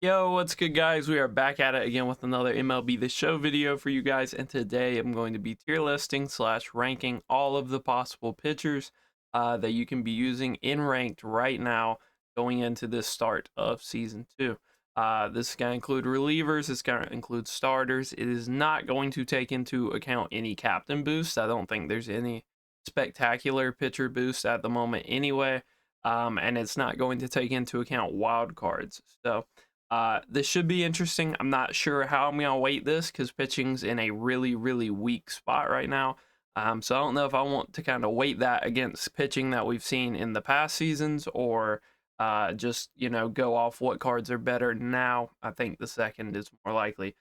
Yo, what's good, guys? We are back at it again with another MLB The Show video for you guys, and today I'm going to be tier listing slash ranking all of the possible pitchers that you can be using in ranked right now going into this start of season 2. This is going to include relievers, it's going to include starters. It is not going to take into account any captain boosts. I don't think there's any spectacular pitcher boosts at the moment anyway, and it's not going to take into account wild cards. So this should be interesting. I'm not sure how I'm gonna weight this because pitching's in a really weak spot right now. So I don't know if I want to kind of weight that against pitching that we've seen in the past seasons, or just go off what cards are better now. I think the second is more likely.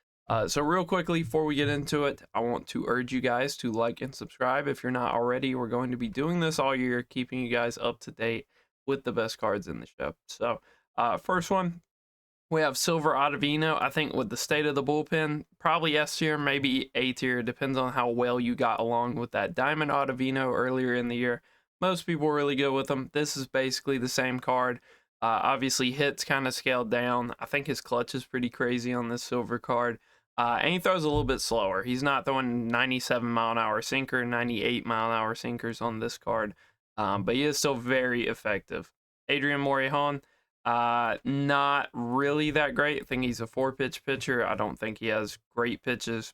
So real quickly before we get into it, I want to urge you guys to like and subscribe if you're not already. We're going to be doing this all year, keeping you guys up to date with the best cards in the show. So first one, we have Silver Ottavino. I think with the state of the bullpen, probably S tier, maybe A tier. Depends on how well you got along with that Diamond Ottavino earlier in the year. Most people really good with him. This is basically the same card. Obviously, hits kind of scaled down. I think his clutch is pretty crazy on this silver card. And he throws a little bit slower. He's not throwing 97-mile-an-hour sinker, 98-mile-an-hour sinkers on this card. But he is still very effective. Adrian Morejon. Not really that great. I think he's a 4-pitch pitcher. I don't think he has great pitches.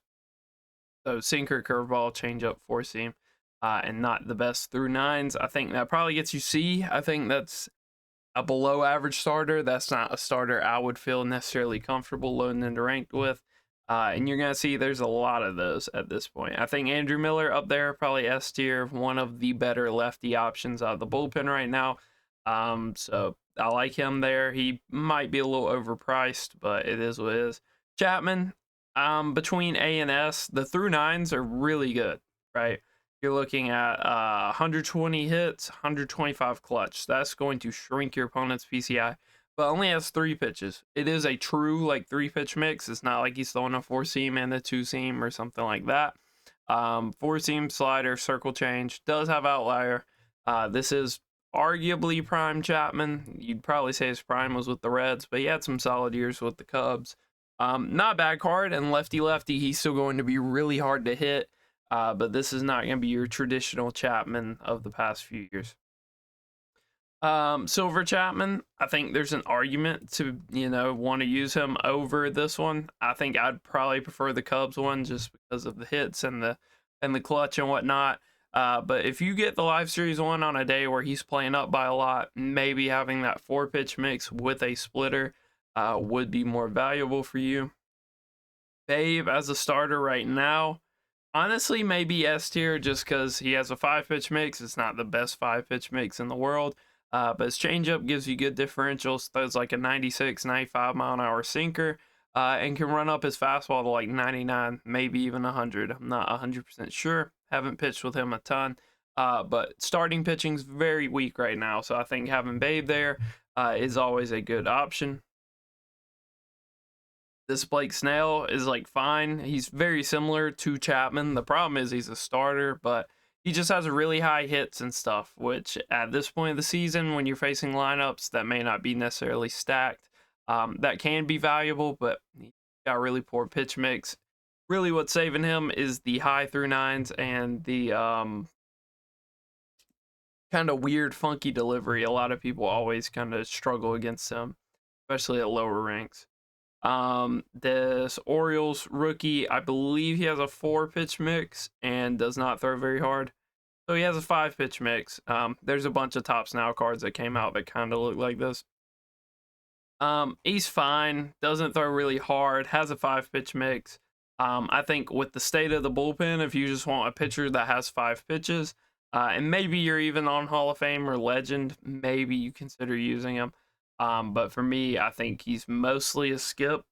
So sinker, curveball, changeup, 4-seam, and not the best through 9s. I think that probably gets you C. I think that's a below average starter. That's not a starter I would feel necessarily comfortable loading into ranked with. And you're going to see there's a lot of those at this point. I think Andrew Miller up there, probably S tier, one of the better lefty options out of the bullpen right now. So I like him there. He might be a little overpriced, but it is what it is. Chapman, between A and S, the through 9s are really good, right? You're looking at 120 hits, 125 clutch. That's going to shrink your opponent's PCI, but only has 3 pitches. It is a true 3-pitch mix. It's not like he's throwing a 4-seam and a 2-seam or something like that. 4-seam slider, circle change, does have outlier. This is arguably prime Chapman. You'd probably say his prime was with the Reds, but he had some solid years with the Cubs. Not a bad card, and lefty he's still going to be really hard to hit, but this is not going to be your traditional Chapman of the past few years. Silver Chapman, I think there's an argument to want to use him over this one. I think I'd probably prefer the Cubs one just because of the hits and the clutch and whatnot. But if you get the Live Series 1 on a day where he's playing up by a lot, maybe having that 4-pitch mix with a splitter would be more valuable for you. Babe, as a starter right now, honestly, maybe S tier just because he has a 5-pitch mix. It's not the best 5-pitch mix in the world, but his changeup gives you good differentials. Throws like a 96, 95-mile-an-hour sinker, and can run up his fastball to like 99, maybe even 100. I'm not 100% sure. Haven't pitched with him a ton, but starting pitching's very weak right now, so I think having Babe there is always a good option. This Blake Snell is fine. He's very similar to Chapman. The problem is he's a starter, but he just has really high hits and stuff, which at this point of the season, when you're facing lineups that may not be necessarily stacked, that can be valuable, but he got a really poor pitch mix. Really what's saving him is the high through 9s and the kind of weird, funky delivery. A lot of people always kind of struggle against him, especially at lower ranks. This Orioles rookie, I believe he has a 4-pitch mix and does not throw very hard. So he has a 5-pitch mix. There's a bunch of Tops Now cards that came out that kind of look like this. He's fine, doesn't throw really hard, has a 5-pitch mix. I think with the state of the bullpen, if you just want a pitcher that has 5 pitches, and maybe you're even on Hall of Fame or Legend, maybe you consider using him. But for me, I think he's mostly a skip.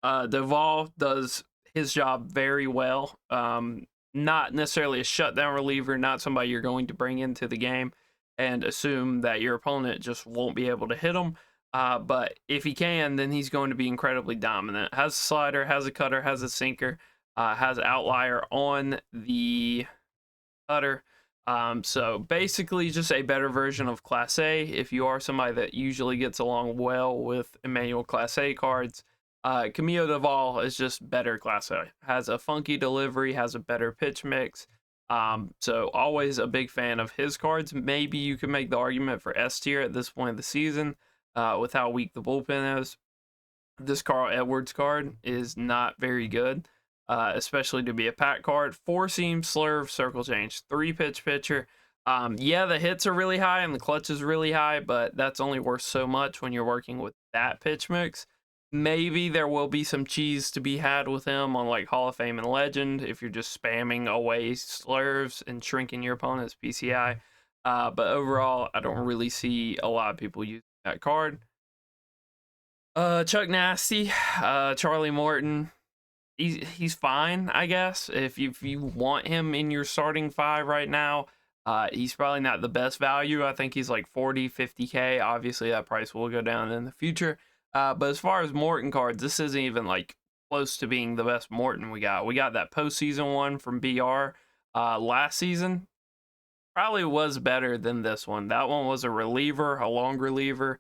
Duvall does his job very well. Not necessarily a shutdown reliever, not somebody you're going to bring into the game and assume that your opponent just won't be able to hit him. But if he can, then he's going to be incredibly dominant. Has a slider, has a cutter, has a sinker, has outlier on the cutter. So basically just a better version of Class A. If you are somebody that usually gets along well with Emmanuel Class A cards, Camilo Doval is just better Class A. Has a funky delivery, has a better pitch mix. So always a big fan of his cards. Maybe you can make the argument for S tier at this point of the season, with how weak the bullpen is. This Carl Edwards card is not very good, especially to be a pack card. 4-seam, slurve, circle change, 3-pitch pitcher. Yeah, the hits are really high and the clutch is really high, but that's only worth so much when you're working with that pitch mix. Maybe there will be some cheese to be had with him on like Hall of Fame and Legend if you're just spamming away slurves and shrinking your opponent's PCI. But overall, I don't really see a lot of people using that card. Chuck Nasty, Charlie Morton, he's fine, I guess. If you want him in your starting 5 right now, he's probably not the best value. I think he's like 40, 50K. Obviously, that price will go down in the future. But as far as Morton cards, this isn't even like close to being the best Morton we got. We got that postseason one from BR last season. Probably was better than this one. That one was a reliever, a long reliever.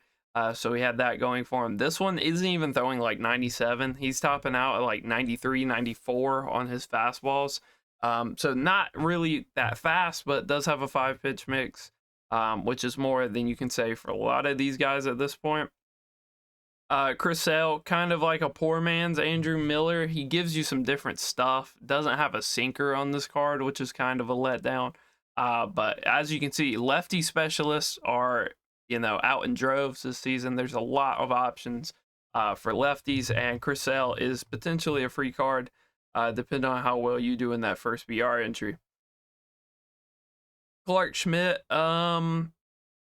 So he had that going for him. This one isn't even throwing like 97. He's topping out at like 93, 94 on his fastballs. So not really that fast, but does have a 5-pitch mix, which is more than you can say for a lot of these guys at this point. Chris Sale, kind of like a poor man's Andrew Miller. He gives you some different stuff. Doesn't have a sinker on this card, which is kind of a letdown. But as you can see, lefty specialists are out in droves this season. There's a lot of options for lefties, and Chris Sale is potentially a free card, depending on how well you do in that first BR entry. Clark Schmidt,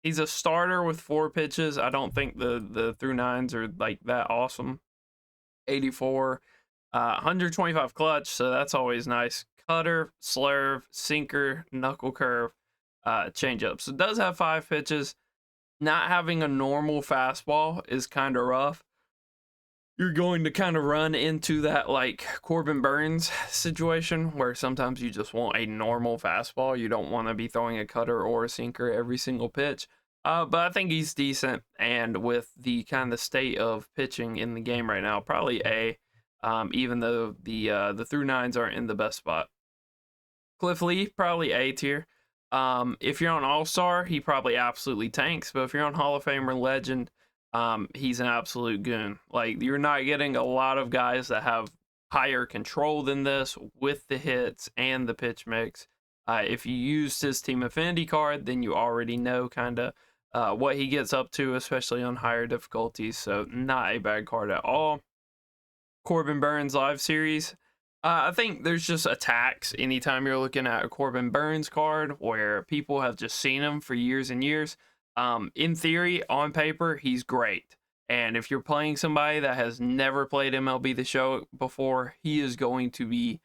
he's a starter with 4 pitches. I don't think the through 9s are like that awesome. 84, 125 clutch, so that's always nice. Cutter, slurve, sinker, knuckle curve, changeup. So it does have 5 pitches. Not having a normal fastball is kind of rough. You're going to kind of run into that like Corbin Burns situation where sometimes you just want a normal fastball. You don't want to be throwing a cutter or a sinker every single pitch. But I think he's decent, and with the kind of state of pitching in the game right now, probably A, even though the through 9s aren't in the best spot. Cliff Lee, probably A tier. If you're on All-Star, he probably absolutely tanks, but if you're on Hall of Fame or Legend, he's an absolute goon. Like, you're not getting a lot of guys that have higher control than this with the hits and the pitch mix. If you used his Team Affinity card, then you already know kind of what he gets up to, especially on higher difficulties, so not a bad card at all. Corbin Burns Live Series. I think there's just attacks anytime you're looking at a Corbin Burns card where people have just seen him for years and years. In theory, on paper, he's great. And if you're playing somebody that has never played MLB The Show before, he is going to be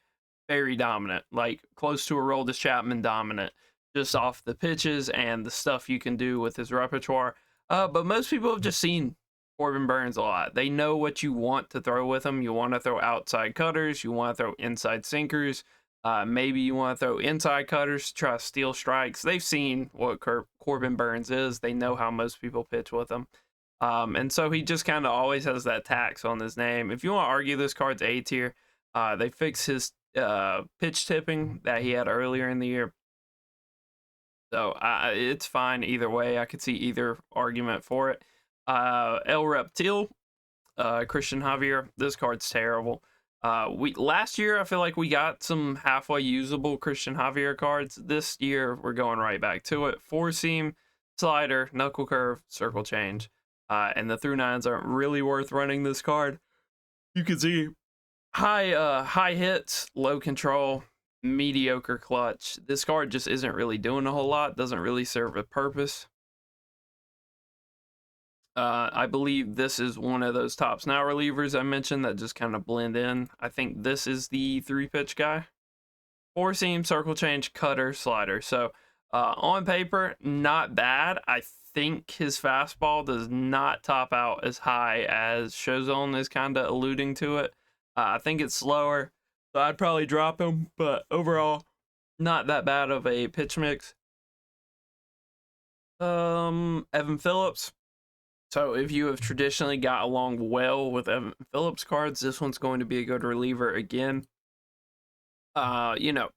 very dominant, like close to Aroldis Chapman dominant, just off the pitches and the stuff you can do with his repertoire. But most people have just seen Corbin Burns a lot. They know what you want to throw with him. You want to throw outside cutters. You want to throw inside sinkers. Maybe you want to throw inside cutters to try to steal strikes. They've seen what Corbin Burns is. They know how most people pitch with him. And so he just kind of always has that tax on his name. If you want to argue this card's A tier, they fixed his pitch tipping that he had earlier in the year. So it's fine either way. I could see either argument for it. El Reptil, Christian Javier. This card's terrible. Last year I feel like we got some halfway usable Christian Javier cards. This year we're going right back to it. 4-seam, slider, knuckle curve, circle change. And the through 9s aren't really worth running this card. You can see high hits, low control, mediocre clutch. This card just isn't really doing a whole lot. Doesn't really serve a purpose. I believe this is one of those tops now relievers I mentioned that just kind of blend in. I think this is the 3-pitch guy. 4-seam, circle change, cutter, slider. So on paper, not bad. I think his fastball does not top out as high as Showzone is kind of alluding to it. I think it's slower, so I'd probably drop him. But overall, not that bad of a pitch mix. Evan Phillips. So if you have traditionally got along well with Evan Phillips cards, this one's going to be a good reliever again. You know,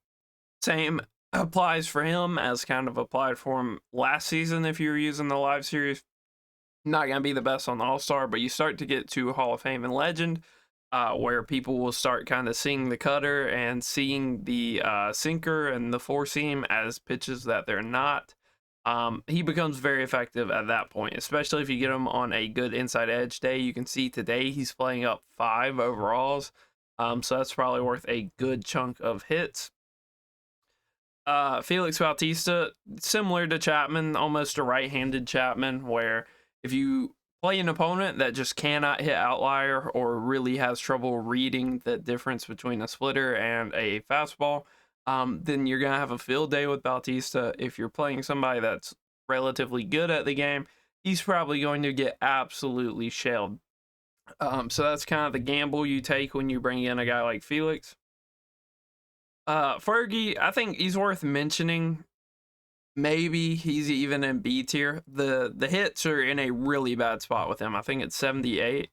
same applies for him as kind of applied for him last season if you were using the live series. Not going to be the best on the All-Star, but you start to get to Hall of Fame and Legend, where people will start kind of seeing the cutter and seeing the sinker and the four seam as pitches that they're not. He becomes very effective at that point, especially if you get him on a good inside edge day. You can see today he's playing up 5 overalls, so that's probably worth a good chunk of hits. Felix Bautista, similar to Chapman, almost a right-handed Chapman, where if you play an opponent that just cannot hit outlier or really has trouble reading the difference between a splitter and a fastball, then you're going to have a field day with Bautista. If you're playing somebody that's relatively good at the game, he's probably going to get absolutely shelled. So that's kind of the gamble you take when you bring in a guy like Felix. Fergie, I think he's worth mentioning. Maybe he's even in B tier. The hits are in a really bad spot with him. I think it's 78.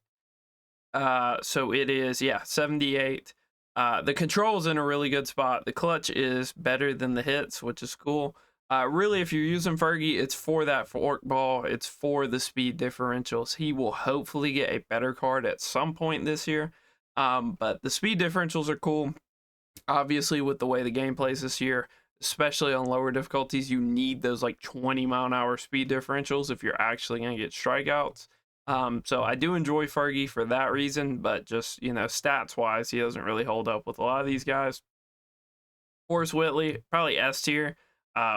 So it is, yeah, 78. The control's in a really good spot. The clutch is better than the hits, which is cool. Really, if you're using Fergie, it's for that fork ball. It's for the speed differentials. He will hopefully get a better card at some point this year. But the speed differentials are cool. Obviously, with the way the game plays this year, especially on lower difficulties, you need those like 20-mile-an-hour speed differentials if you're actually going to get strikeouts. So I do enjoy Fergie for that reason, but just, you know, stats-wise, he doesn't really hold up with a lot of these guys. Forrest Whitley, probably S tier,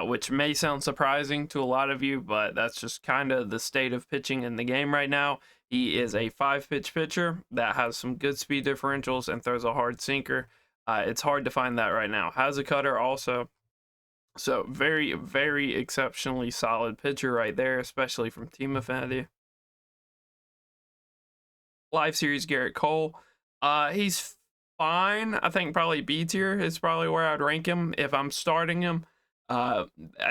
which may sound surprising to a lot of you, but that's just kind of the state of pitching in the game right now. He is a 5-pitch pitcher that has some good speed differentials and throws a hard sinker. It's hard to find that right now. Has a cutter also. So very, very exceptionally solid pitcher right there, especially from Team Affinity. Live Series Garrett Cole. He's fine. I think probably B tier is probably where I'd rank him if I'm starting him.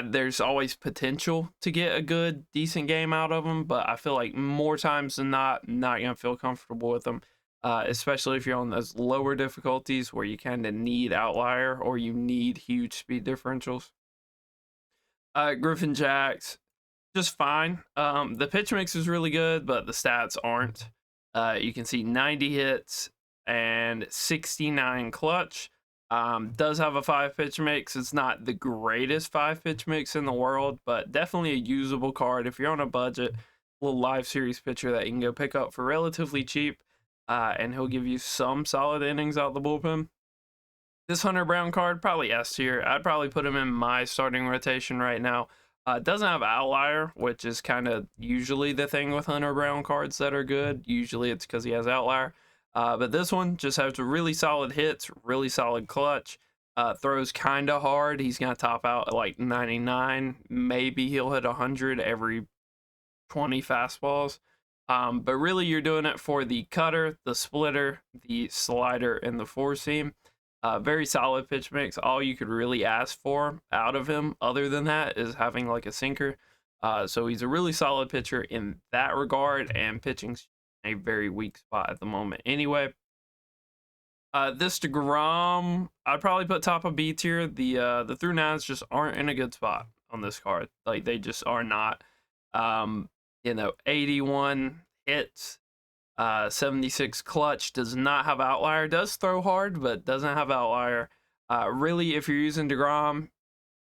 There's always potential to get a good, decent game out of him, but I feel like more times than not going to feel comfortable with him. Especially if you're on those lower difficulties where you kind of need outlier or you need huge speed differentials. Griffin Jax, just fine. The pitch mix is really good, but the stats aren't. You can see 90 hits and 69 clutch. Does have a 5-pitch mix. It's not the greatest 5-pitch mix in the world, but definitely a usable card if you're on a budget. Little live series pitcher that you can go pick up for relatively cheap. And he'll give you some solid innings out the bullpen. This Hunter Brown card, probably S tier. I'd probably put him in my starting rotation right now. Doesn't have outlier, which is kind of usually the thing with Hunter Brown cards that are good. Usually it's because he has outlier. But this one just has really solid hits, really solid clutch. Throws kind of hard. He's going to top out at like 99. Maybe he'll hit 100 every 20 fastballs. But really, you're doing it for the cutter, the splitter, the slider, and the four seam. Very solid pitch mix. All you could really ask for out of him, other than that, is having like a sinker. So he's a really solid pitcher in that regard, and pitching's a very weak spot at the moment. Anyway, this DeGrom, I'd probably put top of B tier. The through nines just aren't in a good spot on this card. Like they just are not. 81 hits, 76 clutch, does not have outlier, does throw hard, but doesn't have outlier. Really, if you're using DeGrom,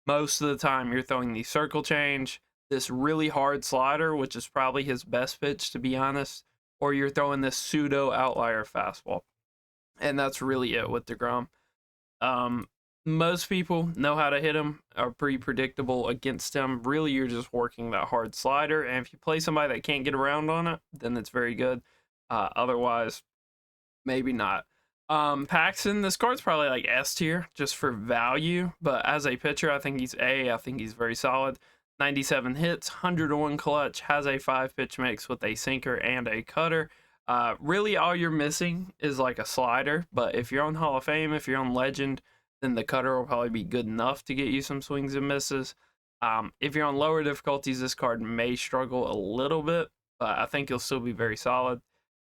most of the time you're throwing the circle change, this really hard slider, which is probably his best pitch, to be honest, or you're throwing this pseudo outlier fastball. And that's really it with DeGrom. Most people know how to hit him, are pretty predictable against him. Really, you're just working that hard slider, and if you play somebody that can't get around on it, then it's very good. Otherwise, maybe not. Paxton, this card's probably like S tier, just for value, but as a pitcher, I think he's A. I think he's very solid. 97 hits, 101 clutch, has a 5-pitch mix with a sinker and a cutter. Really, all you're missing is like a slider, but if you're on Hall of Fame, if you're on Legend, then the cutter will probably be good enough to get you some swings and misses. If you're on lower difficulties, this card may struggle a little bit, but I think you'll still be very solid.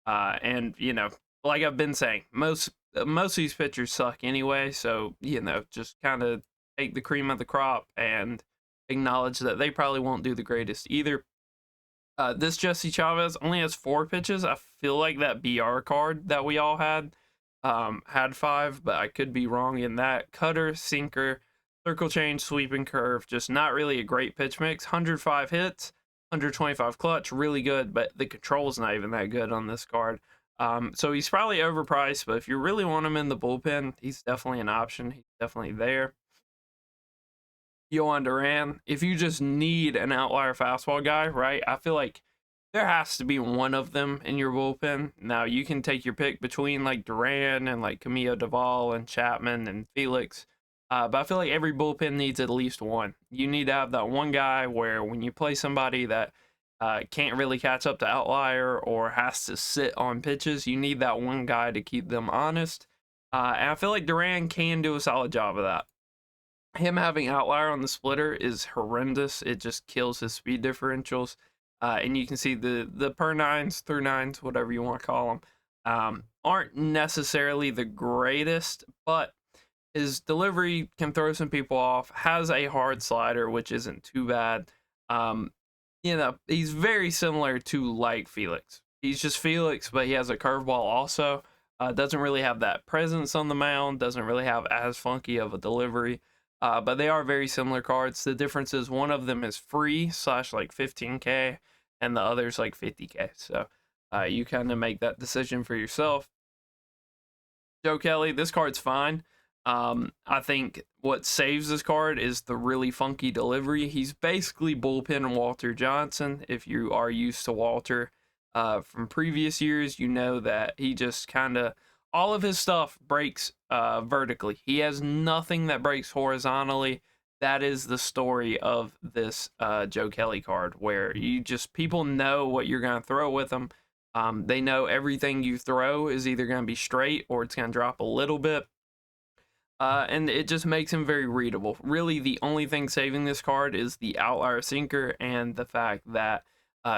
And you know, like I've been saying, most of these pitchers suck anyway, so you know, just kind of take the cream of the crop and acknowledge that they probably won't do the greatest either. This Jesse Chavez only has 4 pitches. I feel like that BR card that we all had 5, but I could be wrong in that. Cutter, sinker, circle change, sweeping curve, just not really a great pitch mix. 105 hits, 125 clutch, really good, but the control's not even that good on this card. So he's probably overpriced, but if you really want him in the bullpen, he's definitely an option. He's definitely there. Yohan Duran, if you just need an outlier fastball guy, right? I feel like there has to be one of them in your bullpen. Now, you can take your pick between like Duran and like Camilo Doval and Chapman and Felix. But I feel like every bullpen needs at least one. You need to have that one guy where when you play somebody that can't really catch up to outlier or has to sit on pitches, you need that one guy to keep them honest. And I feel like Duran can do a solid job of that. Him having outlier on the splitter is horrendous. It just kills his speed differentials. And you can see the per nines, through nines, whatever you want to call them, aren't necessarily the greatest, but his delivery can throw some people off. Has a hard slider, which isn't too bad. You know, he's very similar to like Felix. He's just Felix, but he has a curveball also. Doesn't really have that presence on the mound. Doesn't really have as funky of a delivery. But they are very similar cards. The difference is one of them is free / like 15K, and the other's like 50K. So you kind of make that decision for yourself. Joe Kelly, this card's fine. I think what saves this card is the really funky delivery. He's basically bullpen Walter Johnson. If you are used to Walter from previous years, you know that he just kind of, all of his stuff breaks vertically. He has nothing that breaks horizontally. That is the story of this Joe Kelly card, where people know what you're going to throw with him. They know everything you throw is either going to be straight or it's going to drop a little bit. And it just makes him very readable. Really, the only thing saving this card is the outlier sinker and the fact that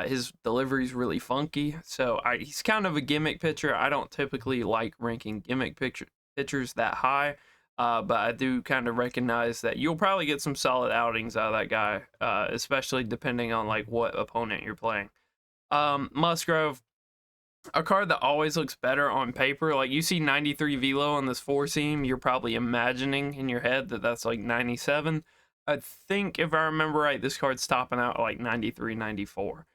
his delivery is really funky. So he's kind of a gimmick pitcher. I don't typically like ranking gimmick pitchers that high, but I do kind of recognize that you'll probably get some solid outings out of that guy, especially depending on like what opponent you're playing. Musgrove, a card that always looks better on paper. Like you see 93 velo on this 4-seam, you're probably imagining in your head that that's like 97. I think if I remember right, this card's topping out like 93, 94.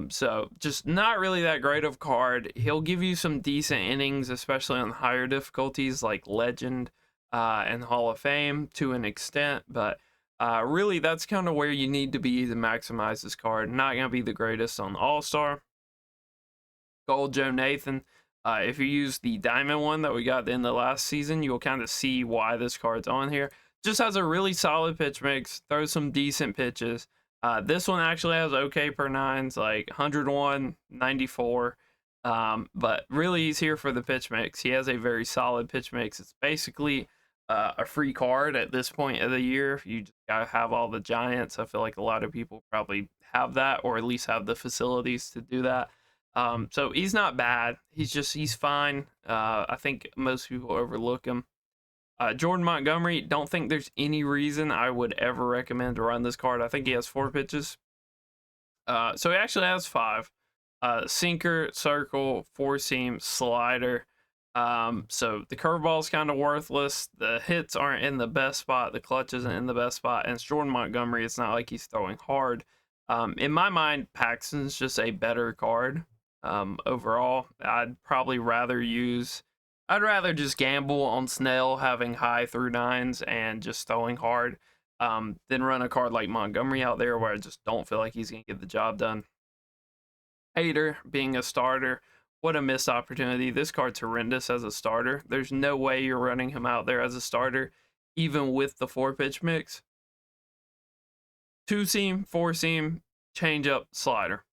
So just not really that great of a card. He'll give you some decent innings, especially on higher difficulties like Legend and Hall of Fame to an extent, but really that's kind of where you need to be to maximize this card. Not going to be the greatest on All-Star. Gold Joe Nathan. If you use the diamond one that we got in the last season, you'll kind of see why this card's on here. Just has a really solid pitch mix, throws some decent pitches. This one actually has okay per nines, like 101, 94. But really, he's here for the pitch mix. He has a very solid pitch mix. It's basically a free card at this point of the year. You just gotta have all the Giants. I feel like a lot of people probably have that, or at least have the facilities to do that. So he's not bad. He's fine. I think most people overlook him. Jordan Montgomery, don't think there's any reason I would ever recommend to run this card. I think he has 4 pitches. So he actually has 5. Sinker, circle, 4-seam, slider. So the curveball's kind of worthless. The hits aren't in the best spot. The clutch isn't in the best spot. And it's Jordan Montgomery. It's not like he's throwing hard. In my mind, Paxton's just a better card. Overall, I'd rather just gamble on Snell having high through nines and just throwing hard than run a card like Montgomery out there where I just don't feel like he's going to get the job done. Hader being a starter, what a missed opportunity. This card's horrendous as a starter. There's no way you're running him out there as a starter, even with the 4-pitch mix. 2-seam, 4-seam, change-up, slider.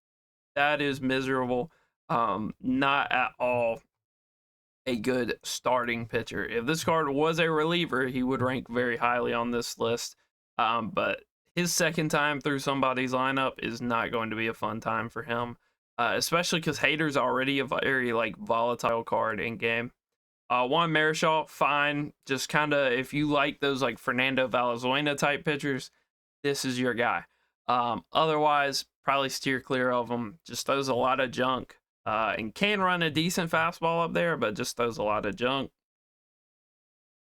That is miserable. Not at all a good starting pitcher. If this card was a reliever, he would rank very highly on this list. But his second time through somebody's lineup is not going to be a fun time for him, especially because Hader's already a very like volatile card in game. Juan Marichal, fine. Just kind of if you like those like Fernando Valenzuela type pitchers, this is your guy. Otherwise, probably steer clear of him. Just throws a lot of junk, and can run a decent fastball up there, but just throws a lot of junk.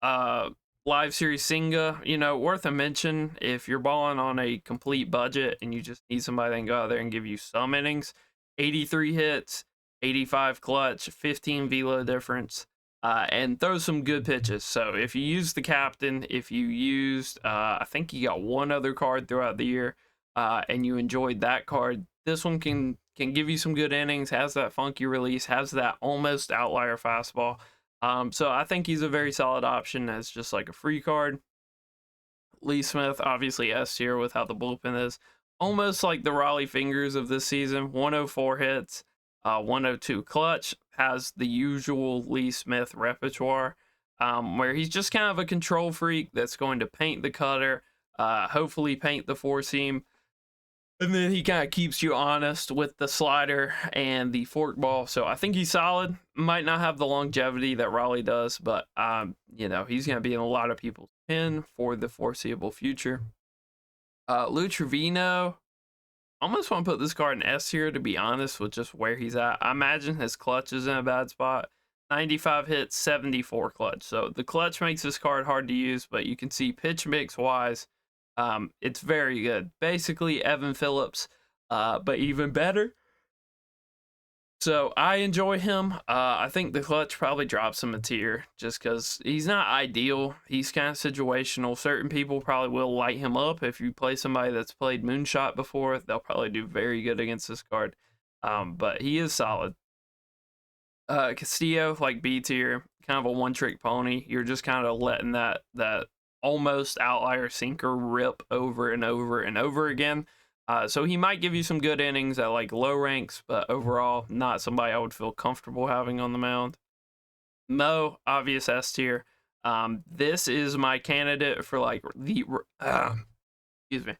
Live Series Senga, you know, worth a mention if you're balling on a complete budget and you just need somebody that can go out there and give you some innings. 83 hits, 85 clutch, 15 velo difference, and throw some good pitches. So if you use the captain, if you used, I think you got one other card throughout the year, and you enjoyed that card, this one can give you some good innings, has that funky release, has that almost outlier fastball. So I think he's a very solid option as just like a free card. Lee Smith, obviously S tier with how the bullpen is. Almost like the Raleigh Fingers of this season. 104 hits, 102 clutch. Has the usual Lee Smith repertoire, where he's just kind of a control freak that's going to paint the cutter, hopefully paint the four seam. And then he kind of keeps you honest with the slider and the forkball. So I think he's solid. Might not have the longevity that Raleigh does, but you know, he's going to be in a lot of people's pen for the foreseeable future. Lou Trevino, almost want to put this card in S here, to be honest, with just where he's at. I imagine his clutch is in a bad spot. 95 hits, 74 clutch. So the clutch makes this card hard to use, but you can see pitch mix wise, it's very good. Basically Evan Phillips, but even better. So I enjoy him. I think the clutch probably drops him a tier just because he's not ideal. He's kind of situational. Certain people probably will light him up. If you play somebody that's played Moonshot before, they'll probably do very good against this card. But he is solid. Castillo, like B tier, kind of a one-trick pony. You're just kind of letting that almost outlier sinker rip over and over and over again. So he might give you some good innings at like low ranks, but overall not somebody I would feel comfortable having on the mound. Mo, obvious S tier. This is my candidate for like the excuse me,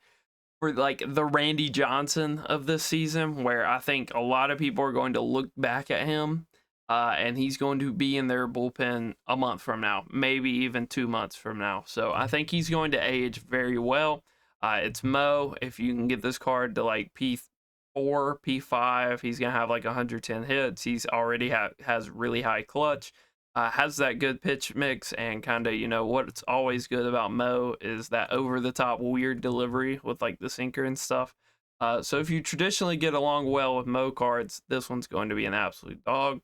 for like the Randy Johnson of this season, where I think a lot of people are going to look back at him, and he's going to be in their bullpen a month from now, maybe even 2 months from now. So I think he's going to age very well. It's Mo. If you can get this card to like P4, P5, he's going to have like 110 hits. He's already has really high clutch, has that good pitch mix, and kind of, you know, what's always good about Mo is that over-the-top weird delivery with like the sinker and stuff. So if you traditionally get along well with Mo cards, this one's going to be an absolute dog.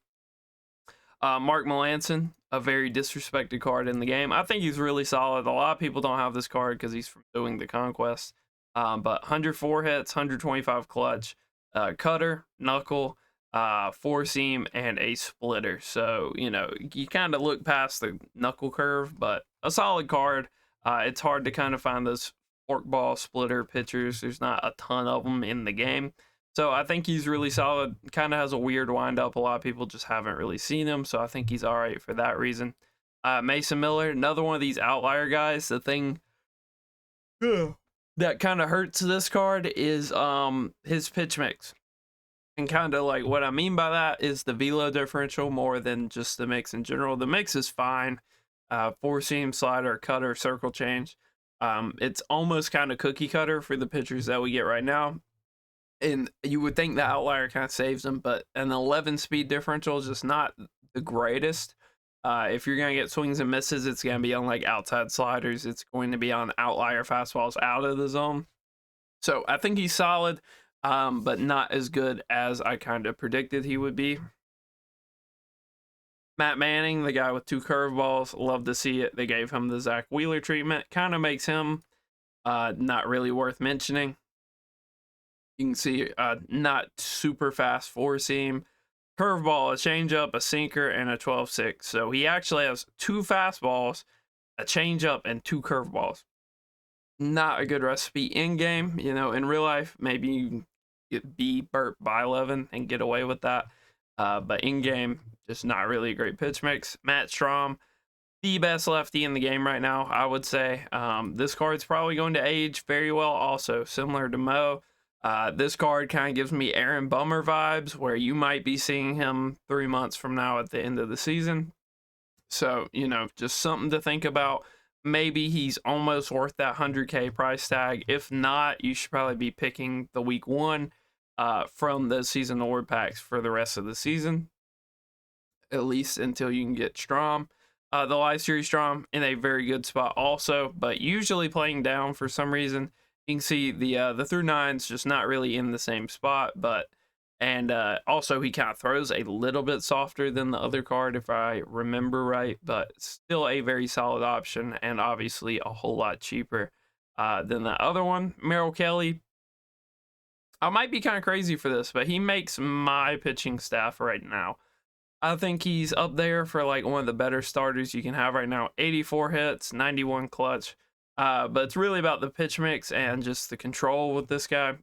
Mark Melancon, a very disrespected card in the game. I think he's really solid. A lot of people don't have this card because he's from doing the Conquest. But 104 hits, 125 clutch, cutter, knuckle, four seam, and a splitter. So, you know, you kind of look past the knuckle curve, but a solid card. It's hard to kind of find those forkball splitter pitchers. There's not a ton of them in the game. So I think he's really solid. Kind of has a weird windup. A lot of people just haven't really seen him. So I think he's all right for that reason. Mason Miller, another one of these outlier guys. The thing that kind of hurts this card is his pitch mix. And kind of like what I mean by that is the velo differential more than just the mix in general. The mix is fine. Four seam, slider, cutter, circle change. It's almost kind of cookie cutter for the pitchers that we get right now. And you would think the outlier kind of saves them, but an 11 speed differential is just not the greatest. If you're going to get swings and misses, it's going to be on like outside sliders. It's going to be on outlier fastballs out of the zone. So I think he's solid, but not as good as I kind of predicted he would be. Matt Manning, the guy with two curveballs, love to see it. They gave him the Zach Wheeler treatment. Kind of makes him not really worth mentioning. You can see not super fast four seam, curveball, a changeup, a sinker, and a 12-6. So he actually has two fastballs, a changeup, and two curveballs. Not a good recipe in game. You know, in real life, maybe you get B Burt by 11 and get away with that. But in game, just not really a great pitch mix. Matt Strom, the best lefty in the game right now, I would say. This card's probably going to age very well also, similar to Mo. This card kind of gives me Aaron Bummer vibes, where you might be seeing him 3 months from now at the end of the season. So, just something to think about. Maybe he's almost worth that 100K price tag. If not, you should probably be picking the week 1 from the season award packs for the rest of the season, at least until you can get Strom. The Live Series Strom in a very good spot also, but usually playing down for some reason. You can see the through 9's just not really in the same spot, and also he kind of throws a little bit softer than the other card if I remember right, but still a very solid option and obviously a whole lot cheaper than the other one. Merrill Kelly, I might be kind of crazy for this, but he makes my pitching staff right now. I think he's up there for like one of the better starters you can have right now. 84 hits, 91 clutch. But it's really about the pitch mix and just the control with this guy.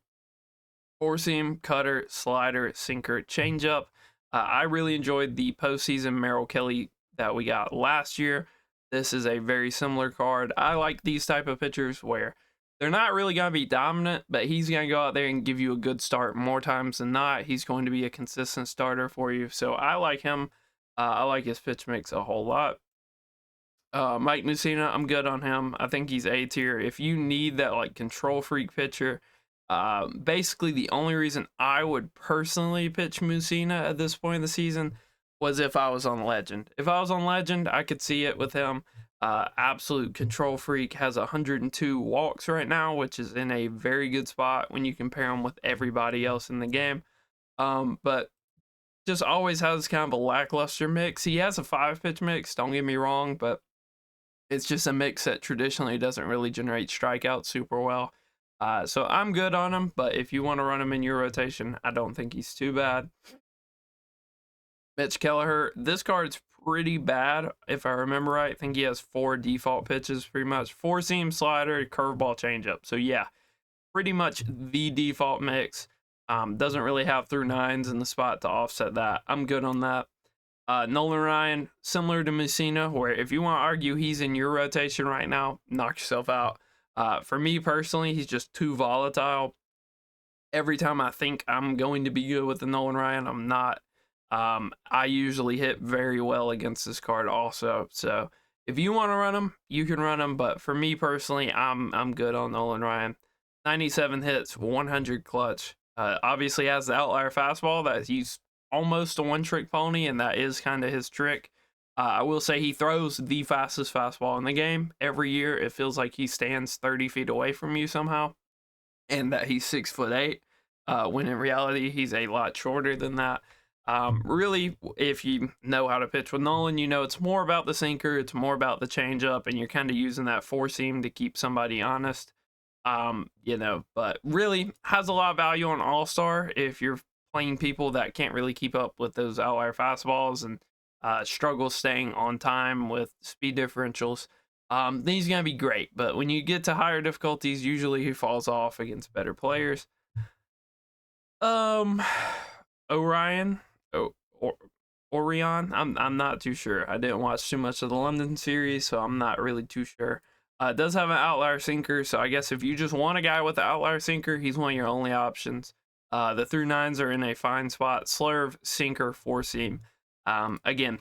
Four seam, cutter, slider, sinker, changeup. I really enjoyed the postseason Merrill Kelly that we got last year. This is a very similar card. I like these type of pitchers where they're not really going to be dominant, but he's going to go out there and give you a good start more times than not. He's going to be a consistent starter for you. So I like him. I like his pitch mix a whole lot. Mike Mussina, I'm good on him. I think he's A tier. If you need that like control freak pitcher, basically the only reason I would personally pitch Mussina at this point in the season was if I was on Legend. If I was on Legend, I could see it with him. Absolute control freak, has 102 walks right now, which is in a very good spot when you compare him with everybody else in the game. But just always has kind of a lackluster mix. He has a 5-pitch mix, don't get me wrong, but it's just a mix that traditionally doesn't really generate strikeouts super well. So I'm good on him, but if you want to run him in your rotation, I don't think he's too bad. Mitch Kelleher, this card's pretty bad, if I remember right. I think he has 4 default pitches, pretty much. 4-seam, slider, curveball, changeup. So yeah, pretty much the default mix. Doesn't really have through 9's in the spot to offset that. I'm good on that. Nolan Ryan, similar to Mussina, where if you want to argue he's in your rotation right now, knock yourself out. For me personally, he's just too volatile. Every time I think I'm going to be good with the Nolan Ryan, I'm not. I usually hit very well against this card also. So if you want to run him, you can run him. But for me personally, I'm good on Nolan Ryan. 97 hits, 100 clutch. Obviously has the outlier fastball that he's almost a one-trick pony, and that is kind of his trick. I will say he throws the fastest fastball in the game. Every year, it feels like he stands 30 feet away from you somehow, and that he's 6'8", when in reality, he's a lot shorter than that. Really, if you know how to pitch with Nolan, you know it's more about the sinker, it's more about the changeup, and you're kind of using that 4-seam to keep somebody honest. But really has a lot of value on All-Star if you're playing people that can't really keep up with those outlier fastballs and struggle staying on time with speed differentials. Then he's going to be great, but when you get to higher difficulties, usually he falls off against better players. Orion, Orion, I'm not too sure. I didn't watch too much of the London series, so I'm not really too sure. It does have an outlier sinker, so I guess if you just want a guy with an outlier sinker, he's one of your only options. The through 9's are in a fine spot. Slurve, sinker, 4-seam. Again,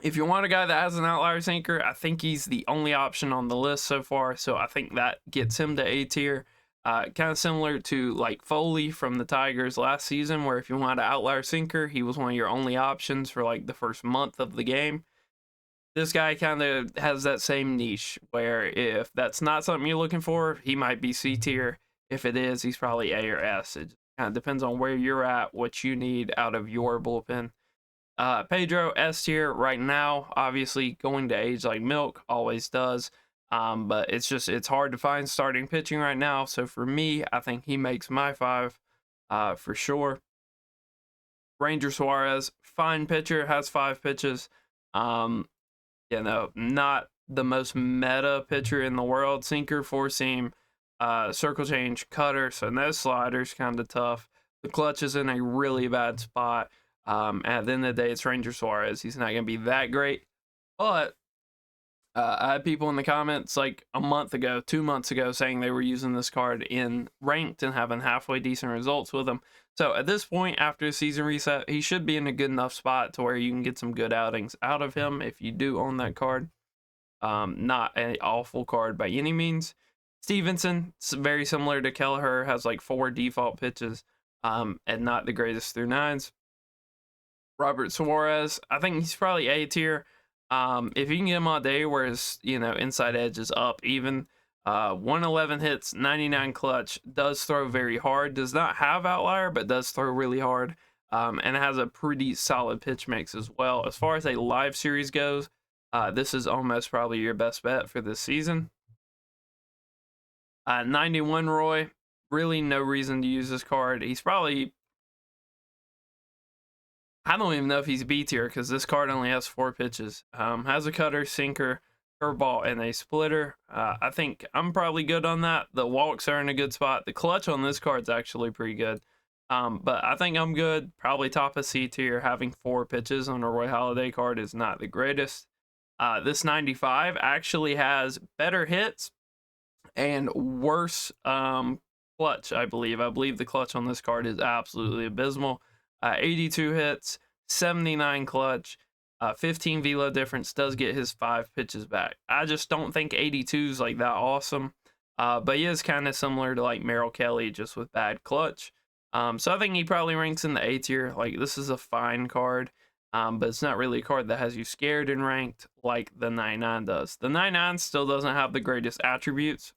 if you want a guy that has an outlier sinker, I think he's the only option on the list so far, so I think that gets him to A tier. Kind of similar to like Foley from the Tigers last season, where if you want an outlier sinker, he was one of your only options for like the first month of the game. This guy kind of has that same niche where if that's not something you're looking for, he might be C tier. If it is, he's probably A or S. It kind of depends on where you're at, what you need out of your bullpen. Pedro, S tier right now, obviously going to age like milk, always does. But it's hard to find starting pitching right now. So for me, I think he makes my 5 for sure. Ranger Suarez, fine pitcher, has 5 pitches. Not the most meta pitcher in the world. Sinker, 4-seam, circle change, cutter. So no sliders, kind of tough. The clutch is in a really bad spot. At the end of the day, it's Ranger Suarez. He's not going to be that great, but I had people in the comments like a month ago, 2 months ago, saying they were using this card in ranked and having halfway decent results with him. So at this point, after the season reset, he should be in a good enough spot to where you can get some good outings out of him if you do own that card. Not an awful card by any means. Stevenson, very similar to Kelleher, has like 4 default pitches, and not the greatest through nines. Robert Suarez, I think he's probably A tier. If you can get him on a day where his inside edge is up, even 111 hits, 99 clutch, does throw very hard. Does not have outlier, but does throw really hard. And has a pretty solid pitch mix as well. As far as a live series goes, this is almost probably your best bet for this season. 91 Roy, really no reason to use this card. He's probably, I don't even know if he's B tier because this card only has 4 pitches. Has a cutter, sinker, curveball, and a splitter. I think I'm probably good on that. The walks are in a good spot. The clutch on this card's actually pretty good. But I think I'm good. Probably top of C tier. Having 4 pitches on a Roy Halladay card is not the greatest. This 95 actually has better hits and worse clutch, I believe. I believe the clutch on this card is absolutely abysmal. 82 hits, 79 clutch, 15 velo difference, does get his 5 pitches back. I just don't think 82 is like that awesome. But he is kind of similar to like Merrill Kelly, just with bad clutch. So I think he probably ranks in the A tier. Like, this is a fine card. But it's not really a card that has you scared and ranked like the 99 does. The 99 still doesn't have the greatest attributes.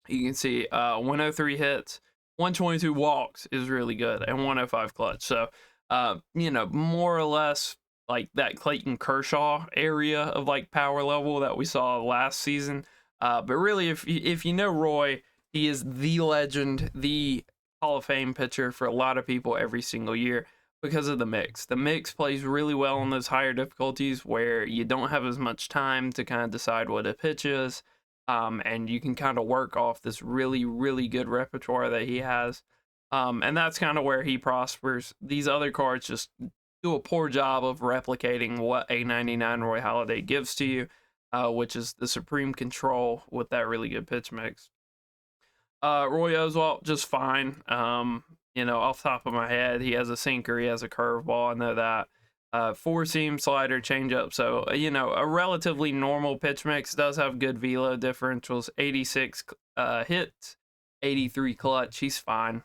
You can see 103 hits, 122 walks is really good, and 105 clutch. So, more or less like that Clayton Kershaw area of like power level that we saw last season. But really, if you know Roy, he is the legend, the Hall of Fame pitcher for a lot of people every single year because of the mix. The mix plays really well on those higher difficulties where you don't have as much time to kind of decide what a pitch is. And you can kind of work off this really, really good repertoire that he has. And that's kind of where he prospers. These other cards just do a poor job of replicating what a 99 Roy Halladay gives to you, which is the supreme control with that really good pitch mix. Roy Oswalt, just fine. Off the top of my head, he has a sinker, he has a curveball, I know that. 4-seam, slider, changeup. So, a relatively normal pitch mix. Does have good velo differentials. 86 hits, 83 clutch. He's fine.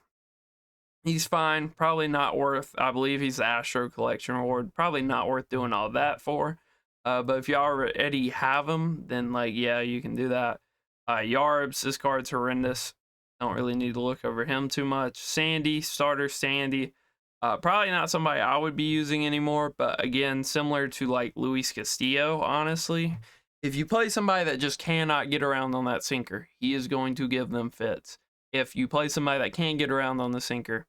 He's fine. Probably not worth, I believe he's the Astro Collection Award. Probably not worth doing all that for. But if you already have him, then, yeah, you can do that. Yarbs, this card's horrendous. Don't really need to look over him too much. Sandy, starter Sandy. Probably not somebody I would be using anymore, but again, similar to like Luis Castillo, honestly. If you play somebody that just cannot get around on that sinker, he is going to give them fits. If you play somebody that can get around on the sinker,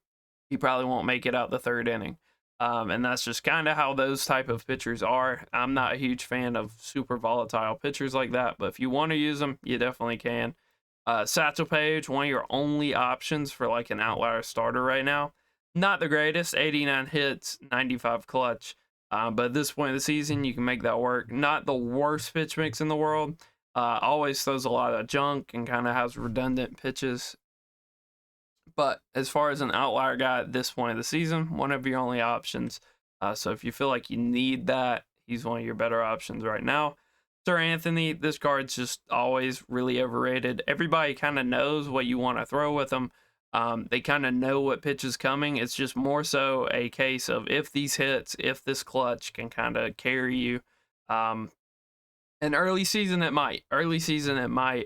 he probably won't make it out the 3rd inning. And that's just kind of how those type of pitchers are. I'm not a huge fan of super volatile pitchers like that, but if you want to use them, you definitely can. Satchel Paige, one of your only options for like an outlier starter right now. Not the greatest, 89 hits, 95 clutch. But at this point of the season, you can make that work. Not the worst pitch mix in the world. Always throws a lot of junk and kind of has redundant pitches. But as far as an outlier guy at this point of the season, one of your only options. So if you feel like you need that, he's one of your better options right now. Sir Anthony, this card's just always really overrated. Everybody kind of knows what you want to throw with him. They kind of know what pitch is coming. It's just more so a case of if these hits, if this clutch can kind of carry you. And early season it might.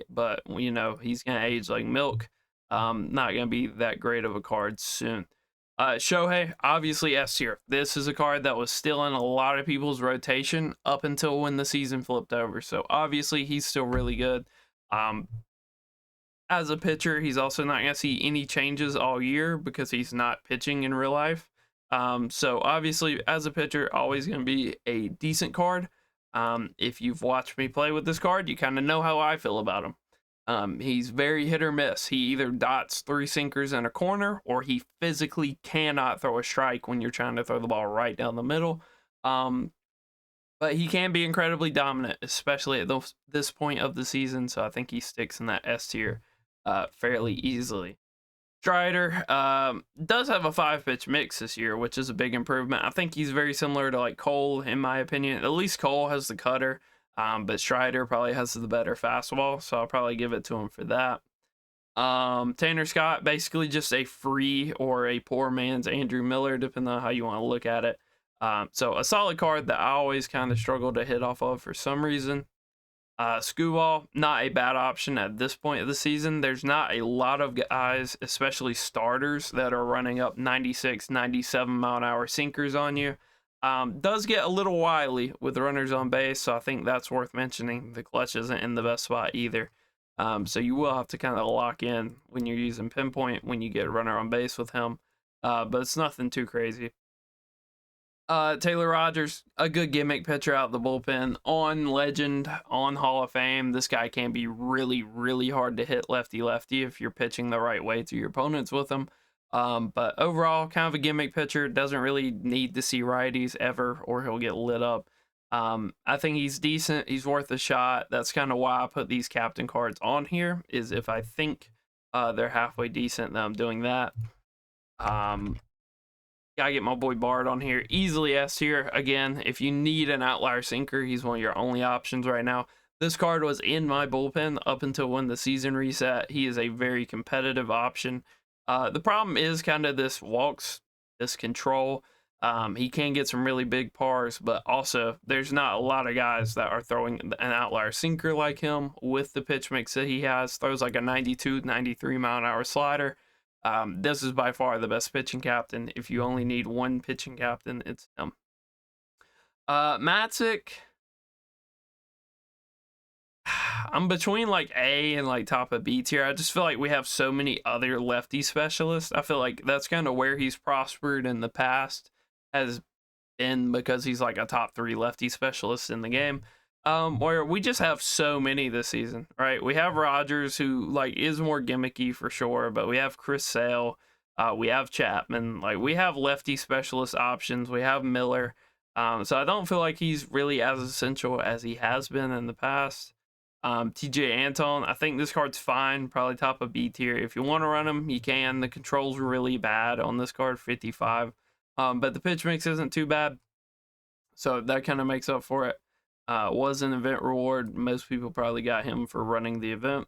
But he's gonna age like milk. Not gonna be that great of a card soon. Shohei, obviously S tier. This is a card that was still in a lot of people's rotation up until when the season flipped over. So obviously he's still really good. As a pitcher, he's also not going to see any changes all year because he's not pitching in real life. So obviously, as a pitcher, always going to be a decent card. If you've watched me play with this card, you kind of know how I feel about him. He's very hit or miss. He either dots 3 sinkers in a corner, or he physically cannot throw a strike when you're trying to throw the ball right down the middle. But but he can be incredibly dominant, especially at this point of the season. So I think he sticks in that S tier fairly easily. Strider does have a 5-pitch mix this year, which is a big improvement. I think he's very similar to like Cole, in my opinion. At least Cole has the cutter, but Strider probably has the better fastball, so I'll probably give it to him for that. Tanner Scott, basically just a free or a poor man's Andrew Miller, depending on how you want to look at it. So a solid card that I always kind of struggle to hit off of for some reason. Skubal, not a bad option at this point of the season. There's not a lot of guys, especially starters, that are running up 96, 97 mile an hour sinkers on you. Does get a little wily with runners on base, so I think that's worth mentioning. The clutch isn't in the best spot either. So you will have to kind of lock in when you're using pinpoint when you get a runner on base with him. But it's nothing too crazy. Taylor Rogers, a good gimmick pitcher out the bullpen. On Legend, on Hall of Fame, this guy can be really, really hard to hit lefty-lefty if you're pitching the right way to your opponents with him. But overall, kind of a gimmick pitcher. Doesn't really need to see righties ever, or he'll get lit up. I think he's decent. He's worth a shot. That's kind of why I put these captain cards on here, is if I think they're halfway decent, then I'm doing that. Gotta get my boy Bard on here. Easily S tier. Again, if you need an outlier sinker, he's one of your only options right now. This card was in my bullpen up until when the season reset. He is a very competitive option. The problem is kind of this walks, this control. He can get some really big pars, but also there's not a lot of guys that are throwing an outlier sinker like him with the pitch mix that he has. Throws like a 92, 93 mile an hour slider. This is by far the best pitching captain. If you only need one pitching captain, it's him. Matzek, I'm between like A and like top of B tier. I just feel like we have so many other lefty specialists. I feel like that's kind of where he's prospered in the past, has been because he's like a top 3 lefty specialist in the game. Where we just have so many this season, right? We have Rogers, who like is more gimmicky for sure, but we have Chris Sale, we have Chapman, like we have lefty specialist options, we have Miller. So I don't feel like he's really as essential as he has been in the past. TJ Anton, I think this card's fine, probably top of B tier. If you want to run him, you can. The controls are really bad on this card, 55. But the pitch mix isn't too bad, so that kind of makes up for it. Was an event reward. Most people probably got him for running the event.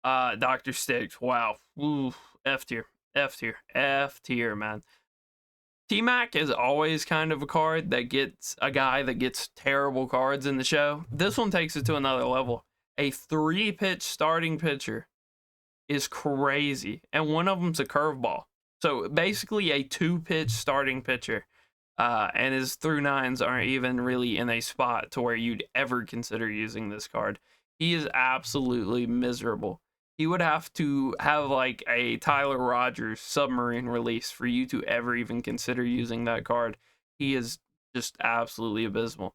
Dr. Sticks, wow. Ooh, F tier, F tier, F tier, man. T-Mac is always kind of a card that gets a guy that gets terrible cards in the show. This one takes it to another level. A 3-pitch starting pitcher is crazy, and one of them's a curveball. So basically a 2-pitch starting pitcher. And his through 9s aren't even really in a spot to where you'd ever consider using this card. He is absolutely miserable. He would have to have like a Tyler Rogers submarine release for you to ever even consider using that card. He is just absolutely abysmal.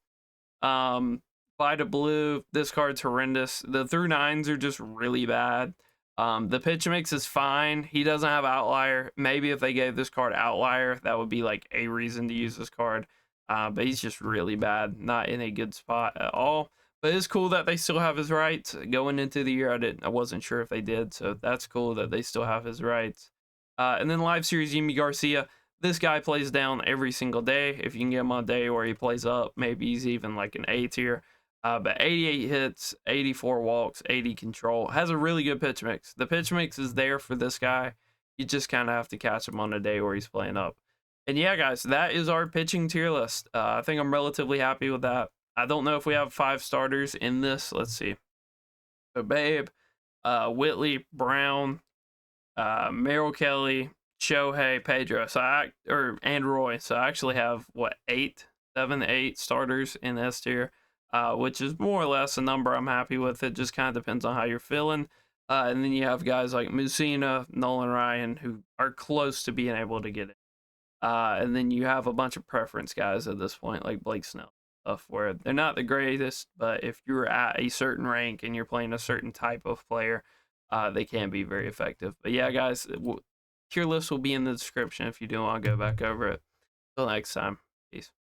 Vita Blue, this card's horrendous. The through 9s are just really bad. The pitch mix is fine. He doesn't have outlier. Maybe if they gave this card outlier, that would be like a reason to use this card. But he's just really bad. Not in a good spot at all. But it's cool that they still have his rights. Going into the year, I wasn't sure if they did. So that's cool that they still have his rights. And then live series Yimi Garcia. This guy plays down every single day. If you can get him on a day where he plays up, maybe he's even like an A tier. But 88 hits, 84 walks, 80 control. Has a really good pitch mix. The pitch mix is there for this guy. You just kind of have to catch him on a day where he's playing up. And yeah, guys, that is our pitching tier list. I think I'm relatively happy with that. I don't know if we have 5 starters in this. Let's see. So Babe, Whitley, Brown, Merrill Kelly, Shohei, Pedro, and Roy. So I actually have, what, 7, 8 starters in S tier. Which is more or less a number I'm happy with. It just kind of depends on how you're feeling. And then you have guys like Musina, Nolan Ryan, who are close to being able to get it. And then you have a bunch of preference guys at this point, like Blake Snell, stuff where they're not the greatest, but if you're at a certain rank and you're playing a certain type of player, they can be very effective. But yeah, guys, tier list will be in the description if you do want to go back over it. Till next time, peace.